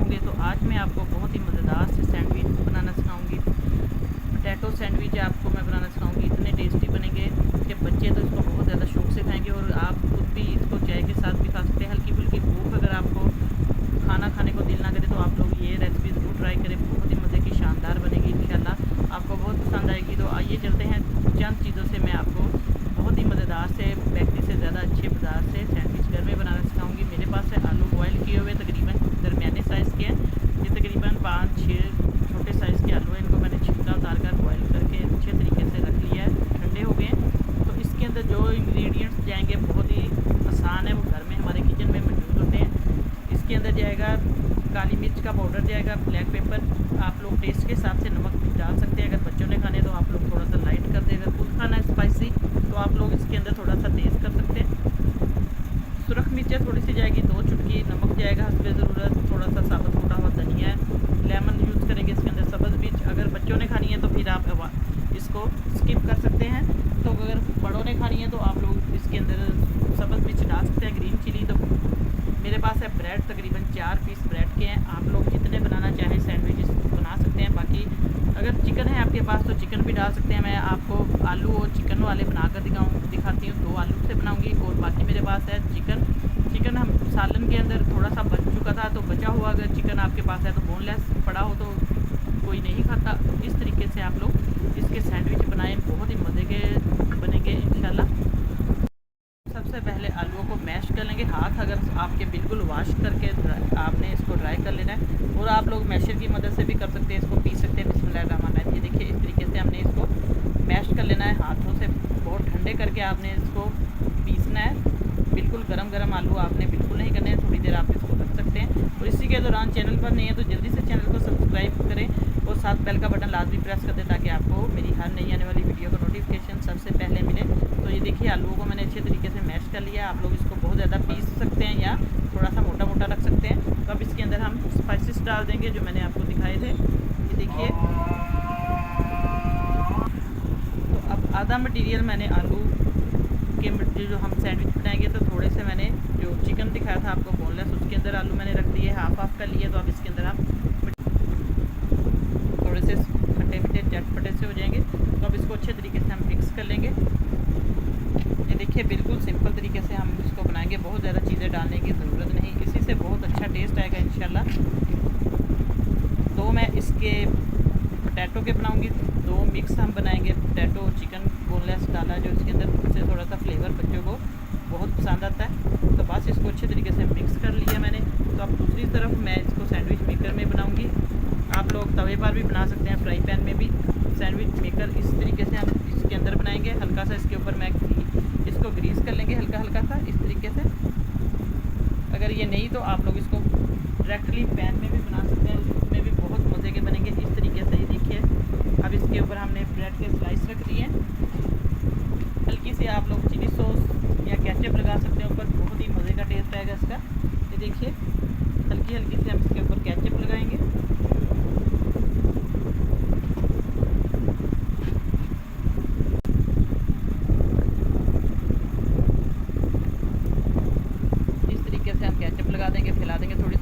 होंगे। तो आज मैं आपको बहुत ही मज़ेदार से सैंडविच बनाना सिखाऊंगी। पोटैटो सैंडविच आपको मैं बनाना सिखाऊंगी। इतने टेस्टी बनेंगे कि बच्चे तो इसको बहुत ज़्यादा शौक से खाएंगे और आप खुद भी इसको चाय के साथ भी खा सकते हैं। हल्की फुल्की भूख अगर आपको खाना खाने को दिल ना करे तो आप लोग ये रेसिपी ज़रूर ट्राई करें। बहुत ही मज़े की शानदार बनेगी, इंशाल्लाह आपको बहुत पसंद आएगी। तो आइए चलते हैं, चंद चीज़ों से मैं आपको बहुत ही मज़ेदार से, बेकरी से ज़्यादा अच्छे बाज़ार से सैंडविच घर में बनाना सिखाऊंगी। मेरे पास है आलू बॉयल किए हुए, तकरीबन दरमियाने साइज़ के हैं। ये तकरीबन 5-6 छोटे साइज़ के आलू हैं। इनको मैंने छिलका उतार कर बॉयल करके अच्छे तरीके से रख लिया है, ठंडे हो गए हैं। तो इसके अंदर जो इंग्रेडिएंट्स जाएंगे बहुत ही आसान है, वो घर में हमारे किचन में मौजूद होते हैं। इसके अंदर जाएगा काली मिर्च का पाउडर, जाएगा ब्लैक पेपर। आप लोग टेस्ट के हिसाब से नमक भी डाल सकते हैं। अगर बच्चों ने खाने तो आप लोग थोड़ा सा लाइट कर दें। अगर खुद खाना है स्पाइसी तो आप लोग इसके अंदर थोड़ा सा तेज़ कर सकते हैं। सुरख मिर्चें थोड़ी सी जाएगी, 2 चुटकी। नमक जाएगा हस्बे ज़रूरत। थोड़ा सा साबुत कूटा हुआ धनिया है। लेमन यूज़ करेंगे इसके अंदर। सब्ज़ मिर्च अगर बच्चों ने खानी है तो फिर आप इसको स्किप कर सकते हैं। तो अगर बड़ों ने खानी है तो आप लोग इसके अंदर सब्ज़ मिर्च डाल सकते हैं। ग्रीन चिली तो मेरे पास है ब्रेड, तकरीबन 4 पीस ब्रेड के हैं। आप लोग जितने बनाना चाहें सैंडविचेस बना सकते हैं। बाकी अगर चिकन है आपके पास तो चिकन भी डाल सकते हैं। मैं आपको आलू और चिकन वाले बनाकर दिखाती हूँ। 2 आलू से बनाऊंगी और बाकी मेरे पास है चिकन हम सालन के अंदर थोड़ा सा बच चुका था, तो बचा हुआ अगर चिकन आपके पास है तो बोनलेस पड़ा हो तो कोई नहीं खाता। तो इस तरीके से आप लोग इसके सैंडविच बनाएं, बहुत ही मज़े के बनेंगे इंशाल्लाह। सबसे पहले आलूओं को मैश कर लेंगे। हाथ अगर आपके बिल्कुल वॉश करके आपने इसको ड्राई कर लेना है, और आप लोग मैशर की मदद से भी कर सकते हैं, इसको पीस सकते हैं। बिस्मिल्लाहिर्रहमानिर्रहीम। ये देखिए इस तरीके से हमने इसको मैश कर लेना है हाथों से। बहुत ठंडे करके आपने इसको पीसना है। बिल्कुल गरम आलू आपने बिल्कुल नहीं करने हैं। थोड़ी देर आप इसको रख सकते हैं। और इसी के दौरान चैनल पर नहीं है तो जल्दी से चैनल को सब्सक्राइब करें और साथ बेल का बटन लाजमी प्रेस कर दें ताकि आपको मेरी हर नई आने वाली वीडियो का नोटिफिकेशन सबसे पहले मिले। तो ये देखिए आलूओं को मैंने अच्छे तरीके से मैश कर लिया। आप लोग इसको बहुत ज़्यादा पीस सकते हैं या थोड़ा सा मोटा मोटा रख सकते हैं। तो अब इसके अंदर हम स्पाइसेस डाल देंगे जो मैंने आपको दिखाए थे। ये देखिए, तो अब आधा मटेरियल मैंने आलू के जो हम सैंडविच बनाएंगे तो थोड़े से मैंने जो चिकन दिखाया था आपको बोनलेस, उसके अंदर आलू मैंने रख दिए, हाफ कर लिए। तो अब इसके अंदर आप थोड़े से खट्टे मीठे चटपटे से हो जाएंगे। तो अब इसको अच्छे तरीके से हम मिक्स कर लेंगे। ये देखिए बिल्कुल सिंपल तरीके से हम इसको बनाएंगे, बहुत ज़्यादा चीज़ें डालने की ज़रूरत नहीं। इसी से बहुत अच्छा टेस्ट आएगा इंशाल्लाह। तो मैं इसके पोटैटो के बनाऊंगी, 2 मिक्स हम बनाएंगे। पोटैटो और चिकन बोनलेस डाला जो इसके अंदर, उससे थोड़ा सा फ्लेवर बच्चों को बहुत पसंद आता है। तो बस इसको अच्छे तरीके से मिक्स कर लिया मैंने। तो अब दूसरी तरफ मैं इसको सैंडविच मेकर में बनाऊँगी। आप लोग तवे पर भी बना सकते हैं, फ्राई पैन में भी। सैंडविच मेकर इस तरीके से हम इसके अंदर बनाएंगे। हल्का सा इसके ऊपर मैं इसको ग्रीस कर लेंगे हल्का सा इस तरीके से। अगर ये नहीं तो आप लोग इसको डायरेक्टली पैन में भी बना सकते हैं, उसमें भी बहुत मज़े के बनेंगे इस तरीके से। ये देखिए अब इसके ऊपर हमने ब्रेड के स्लाइस रख दिए। हल्की सी आप लोग चिली सॉस या केचप लगा सकते हैं ऊपर, बहुत ही मज़े का टेस्ट आएगा इसका। ये देखिए हल्की से हम इसके ऊपर केचप लगाएंगे। इस तरीके से हम केचप लगा देंगे, फैला देंगे थोड़ी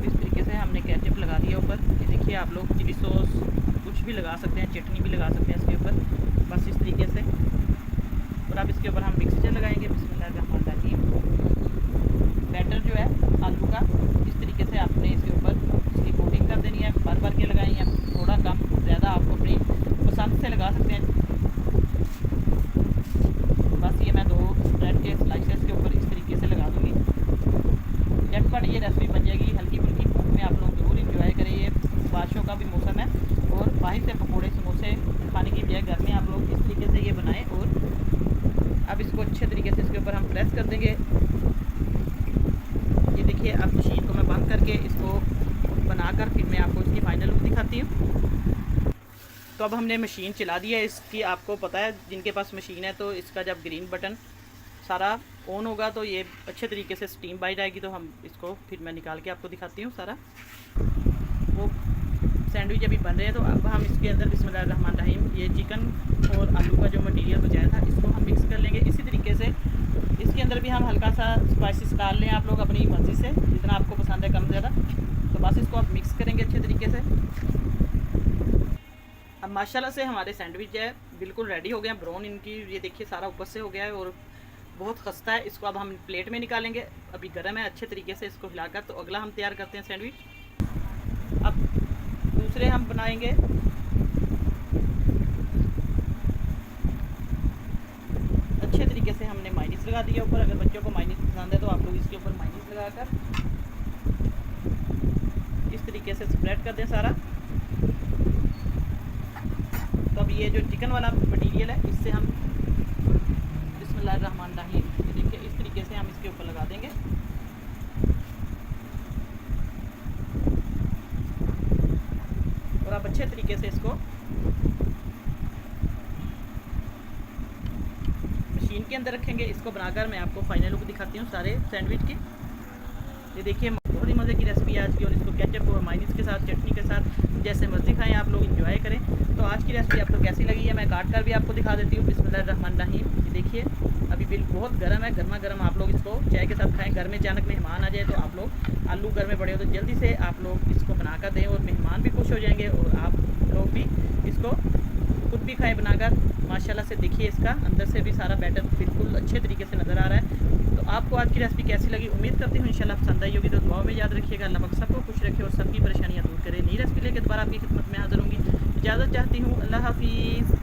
इस तरीके से हमने केचप लगा दिया ऊपर। ये देखिए आप लोग चिली सॉस कुछ भी लगा सकते हैं, चटनी भी लगा सकते हैं इसके ऊपर, बस इस तरीके से। और अब इसके ऊपर हम मिक्सचर लगाएंगे। बिस्मिल्लाहिर्रहमानिर्रहीम। बैटर जो है आलू का, इस तरीके से आपने इसके ऊपर इसकी कोटिंग कर देनी है। भर के लगाएं या थोड़ा कम ज़्यादा आप अपनी पसंद से लगा सकते हैं। बस ये मैं 2 ब्रेड के स्लाइसेस के ऊपर इस तरीके से लगा दूँगी। झटपट ये रेसिपी बन जाएगी। हल्की फुल्की भूख में आप लोग ज़रूर इंजॉय करें। ये बारिशों का भी मौसम है और बाहर से पकौड़े समोसे खाने की बजाय घर में आप लोग इस तरीके से ये बनाएं। और अब इसको अच्छे तरीके से इसके ऊपर हम प्रेस कर देंगे। ये देखिए अब मशीन को मैं बंद करके इसको बनाकर फिर मैं आपको इसकी फाइनल लुक दिखाती हूँ। तो अब हमने मशीन चला दी है इसकी। आपको पता है जिनके पास मशीन है तो इसका जब ग्रीन बटन सारा ऑन होगा तो ये अच्छे तरीके से स्टीम बाइट आएगी। तो हम इसको फिर मैं निकाल के आपको दिखाती हूँ सारा। वो सैंडविच अभी बन रहे हैं। तो अब हम इसके अंदर बिस्मिल्लाहिर्रहमानिर्रहीम ये चिकन और आलू का जो मटेरियल बचाया था इसको हम मिक्स कर लेंगे। इसी तरीके से इसके अंदर भी हम हल्का सा स्पाइसेस डाल लें आप लोग अपनी मर्ज़ी से, जितना आपको पसंद है कम ज़्यादा। तो बस इसको आप मिक्स करेंगे अच्छे तरीके से। अब माशाल्लाह से हमारे सैंडविच है बिल्कुल रेडी हो गए हैं। ब्राउन इनकी ये देखिए सारा ऊपर से हो गया है और बहुत खस्ता है। इसको अब हम प्लेट में निकालेंगे, अभी गर्म है अच्छे तरीके से इसको हिलाकर। तो अगला हम तैयार करते हैं सैंडविच। अब दूसरे हम बनाएंगे। अच्छे तरीके से हमने माइनीस लगा दिया ऊपर। अगर बच्चों को माइनीस पसंद है तो आप लोग इसके ऊपर माइनीस लगाकर इस तरीके से स्प्रेड कर दें सारा। तो अब ये जो चिकन वाला मटीरियल है इससे हम बिस्मिल्लाहिर्रहमानिर्रहीम, ये देखिए इस तरीके से हम इसके ऊपर लगा देंगे। और आप अच्छे तरीके से इसको मशीन के अंदर रखेंगे। इसको बनाकर मैं आपको फाइनल लुक दिखाती हूँ सारे सैंडविच की। ये देखिए बहुत ही मज़े की रेसिपी है आज की, और इसको केचप और माइनीस के साथ, चटनी के साथ जैसे मर्ज़ी खाएं आप लोग, इंजॉय करें। तो आज की रेसिपी आपको कैसी लगी है मैं काट कर भी आपको दिखा देती हूँ। बिस्मिल्लाहिर्रहमानिर्रहीम, ये देखिए अभी बिल्कुल बहुत गर्म है, गर्मा गर्म आप लोग इसको चाय के साथ खाएं। घर में अचानक मेहमान आ जाए तो आप लोग, आलू घर में पड़े हो तो जल्दी से आप लोग इसको बना कर दें, और मेहमान भी खुश हो जाएंगे और आप लोग भी इसको खुद भी खाएं बनाकर। माशाल्लाह से देखिए इसका अंदर से भी सारा बैटर बिल्कुल अच्छे तरीके से नज़र आ रहा है। तो आपको आज की रेसिपी कैसी लगी उम्मीद करती हूँ इंशाल्लाह पसंद आई होगी। तो दुआ में याद रखिएगा, अल्लाह पाक सबको खुश रखे और सबकी परेशानियाँ दूर करे। नई रेसिपी लेकर दोबारा आपकी खिदमत में हाजिर होंगी। इजाज़त चाहती हूँ, अल्लाह हाफिज़।